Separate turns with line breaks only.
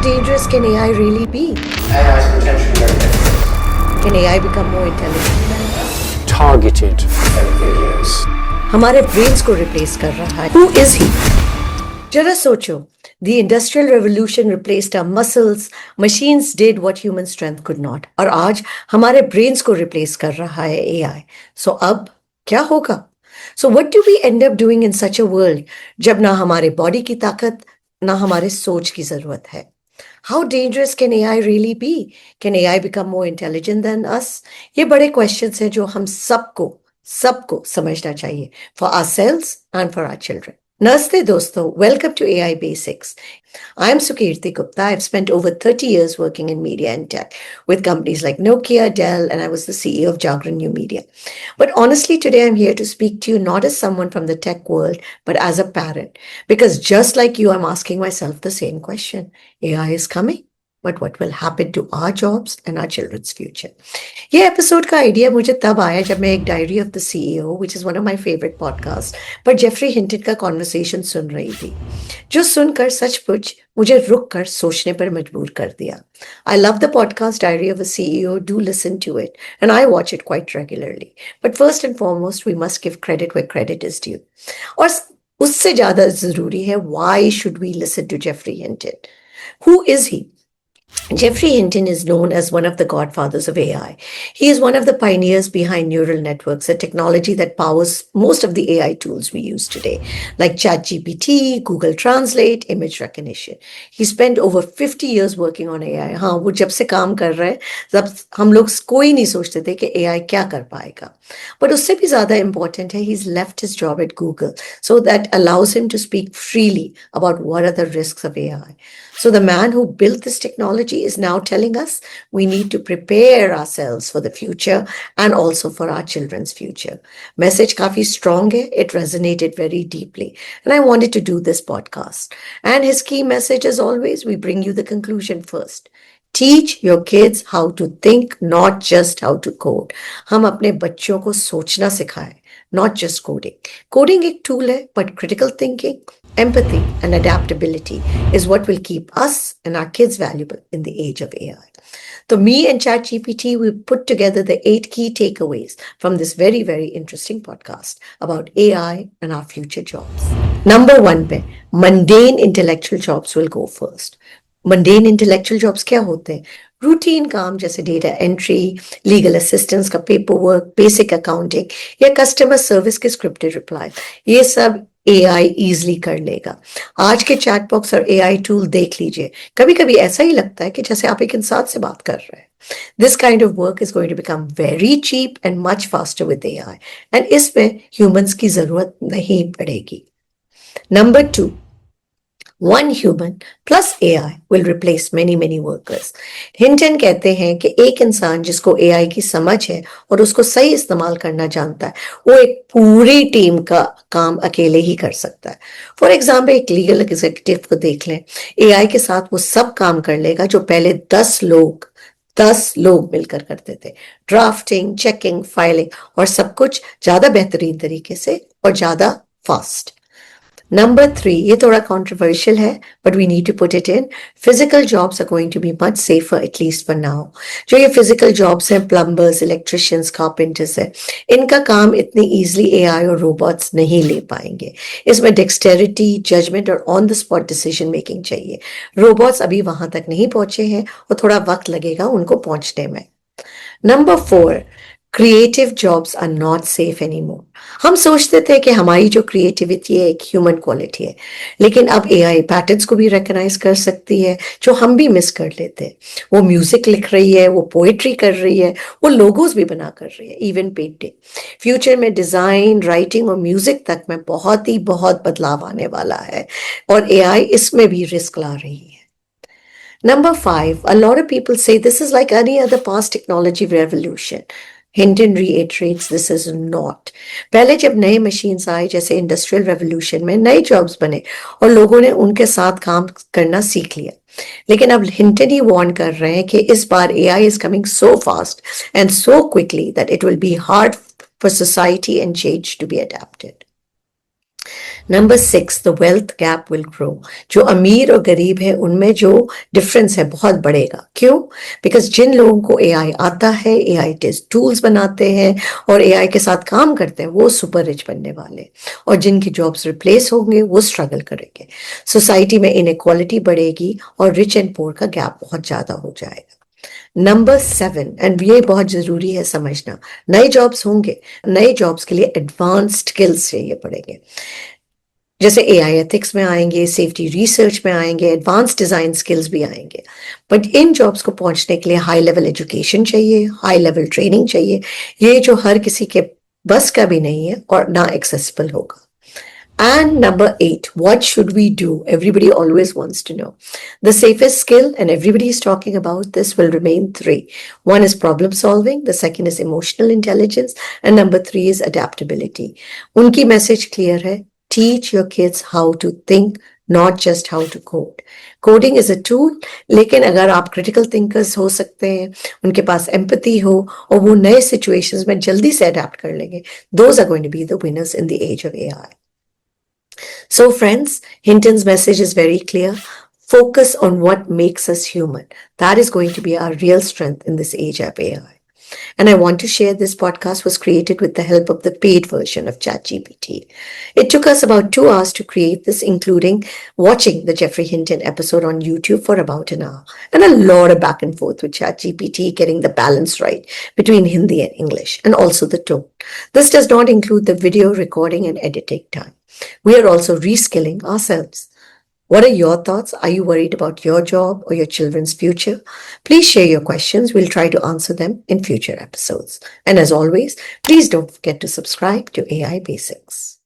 dangerous can AI really be?
AI is potentially very dangerous.
Can AI become more intelligent?
Targeted.
Videos.
हमारे brains को replace कर रहा है. Who is he? जरा सोचो. The Industrial Revolution replaced our muscles. Machines did what human strength could not. और आज हमारे ब्रेन्स को रिप्लेस कर रहा है AI. So अब क्या होगा? So what do we end up doing in such a world जब ना हमारे बॉडी की ताकत ना हमारे सोच की जरूरत है? How dangerous can AI really be? Can AI become more intelligent than us? ये बड़े questions हैं जो हम सबको समझना चाहिए for ourselves and for our children. Namaste dosto, welcome to AI Basics. I am Sukirti Gupta. I've spent over 30 years working in media and tech with companies like Nokia, Dell, and I was the CEO of Jagran New Media. But honestly, today I'm here to speak to you not as someone from the tech world, but as a parent. Because just like you, I'm asking myself the same question. AI is coming, but what will happen to our jobs and our children's future? ये episode का idea मुझे तब आया जब मैं एक diary of the CEO which is one of my favourite podcast पर Jeffrey Hinton का कॉन्वर्सेशन सुन रही थी, जो सुनकर सचमुच मुझे रुक कर सोचने पर मजबूर कर दिया. I love the podcast diary of a CEO. Do listen to it and I watch it quite regularly. But first and foremost we must give credit where credit is due. और उससे ज्यादा जरूरी है, why should we listen to Geoffrey Hinton? Who is he? Geoffrey Hinton is known as one of the godfathers of AI. He is one of the pioneers behind neural networks, a technology that powers most of the AI tools we use today, like ChatGPT, Google Translate, image recognition. He spent over 50 years working on AI. हाँ, वो जब से काम कर रहे हैं, जब हम लोग कोई नहीं सोचते थे कि AI क्या कर पाएगा. But उससे भी ज़्यादा important है, he's left his job at Google, so that allows him to speak freely about what are the risks of AI. So the man who built this technology is now telling us we need to prepare ourselves for the future and also for our children's future. Message काफी strong है. It resonated very deeply. And I wanted to do this podcast. And his key message, as always, we bring you the conclusion first. Teach your kids how to think, not just how to code. हम अपने बच्चों को सोचना सिखाएं, not just coding. Coding एक tool है, but critical thinking, empathy and adaptability is what will keep us and our kids valuable in the age of AI. So me and ChatGPT, we put together the 8 key takeaways from this very, very interesting podcast about AI and our future jobs. Number 1 पे, mundane intellectual jobs will go first. Mundane intellectual jobs क्या होते हैं? Routine काम जैसे data entry, legal assistance का paper work, basic accounting या customer service के scripted reply, ये सब AI इजिली कर लेगा. आज के चैट बॉक्स और AI टूल देख लीजिए, कभी कभी ऐसा ही लगता है कि जैसे आप एक इंसान से बात कर रहे हैं. This kind of work is going to become very cheap and much faster with AI. And इसमें humans की जरूरत नहीं पड़ेगी. Number 2, one human plus AI will replace many, many workers. Hinton कहते हैं कि एक इंसान जिसको AI की समझ है और उसको सही इस्तेमाल करना जानता है, वो एक पूरी टीम का काम अकेले ही कर सकता है. फॉर एग्जाम्पल, एक लीगल एग्जीक्यूटिव को देख लें. AI के साथ वो सब काम कर लेगा जो पहले 10 लोग मिलकर करते थे. ड्राफ्टिंग, चेकिंग, फाइलिंग और सब कुछ ज्यादा बेहतरीन तरीके से और ज्यादा फास्ट. Number 3, ये थोड़ा controversial है, but we need to put it in. Physical jobs are going to be much safer, at least for now. जो ये physical jobs हैं, plumbers, electricians, carpenters हैं, इनका काम इतनी easily AI और robots नहीं ले पाएंगे. इसमें dexterity, judgment और on the spot decision making चाहिए. Robots अभी वहां तक नहीं पहुंचे हैं और थोड़ा वक्त लगेगा उनको पहुंचने में. Number 4, creative jobs are not safe anymore. हम सोचते थे कि हमारी जो क्रिएटिविटी है एक ह्यूमन क्वालिटी है, लेकिन अब AI पैटर्न्स को भी रिकॉग्नाइज कर सकती है जो हम भी मिस कर लेते हैं. वो म्यूजिक लिख रही है, वो पोएट्री कर रही है, वो लोगोज भी बना कर रही है, इवन पेंटिंग. फ्यूचर में डिजाइन, राइटिंग और म्यूजिक तक में बहुत बदलाव आने वाला है और AI इसमें भी रिस्क ला रही है. Number 5, a lot of people say this is like any other past technology revolution. Hinton reiterates this is not. पहले जब नए मशीन्स आए जैसे इंडस्ट्रियल रेवोल्यूशन में नए जॉब्स बने और लोगों ने उनके साथ काम करना सीख लिया, लेकिन अब हिंटन ही वार्न कर रहे हैं कि इस बार AI is coming so fast and so quickly that it will be hard for society and change to be adapted. Number 6, the wealth gap will grow. जो अमीर और गरीब है उनमें जो डिफरेंस है बहुत बढ़ेगा। क्यों? बिकॉज जिन लोगों को एआई आता है, एआई टेस्ट टूल्स बनाते हैं और एआई के साथ काम करते हैं, वो सुपर रिच बनने वाले, और जिनकी जॉब्स रिप्लेस होंगे वो स्ट्रगल करेंगे। सोसाइटी में इनक्वालिटी बढ़ेगी और रिच एंड पुअर का गैप बहुत ज्यादा हो जाएगा। नंबर 7, एंड ये बहुत जरूरी है समझना, नए जॉब्स होंगे, नए जॉब्स के लिए एडवांस्ड स्किल्स चाहिए पड़ेंगे। जैसे एआई एथिक्स में आएंगे, सेफ्टी रिसर्च में आएंगे, एडवांस डिजाइन स्किल्स भी आएंगे। बट इन जॉब्स को पहुंचने के लिए हाई लेवल एजुकेशन चाहिए, हाई लेवल ट्रेनिंग चाहिए, ये जो हर किसी के बस का भी नहीं है और ना एक्सेसिबल होगा। And number 8, what should we do? Everybody always wants to know. The safest skill, and everybody is talking about this, will remain 3. One is problem solving, the second is emotional intelligence, and number 3 is adaptability. Unki message clear hai: teach your kids how to think, not just how to code. Coding is a tool, लेकिन अगर आप critical thinkers हो सकते हैं, उनके पास empathy हो और वो नए situations में जल्दी से adapt कर लेंगे, those are going to be the winners in the age of AI. So, friends, Hinton's message is very clear. Focus on what makes us human. That is going to be our real strength in this age of AI. And I want to share this podcast was created with the help of the paid version of ChatGPT. It took us about 2 hours to create this, including watching the Jeffrey Hinton episode on YouTube for about an hour, and a lot of back and forth with ChatGPT, getting the balance right between Hindi and English, and also the tone. This does not include the video recording and editing time. We are also reskilling ourselves. What are your thoughts? Are you worried about your job or your children's future? Please share your questions. We'll try to answer them in future episodes. And as always, please don't forget to subscribe to AI Basics.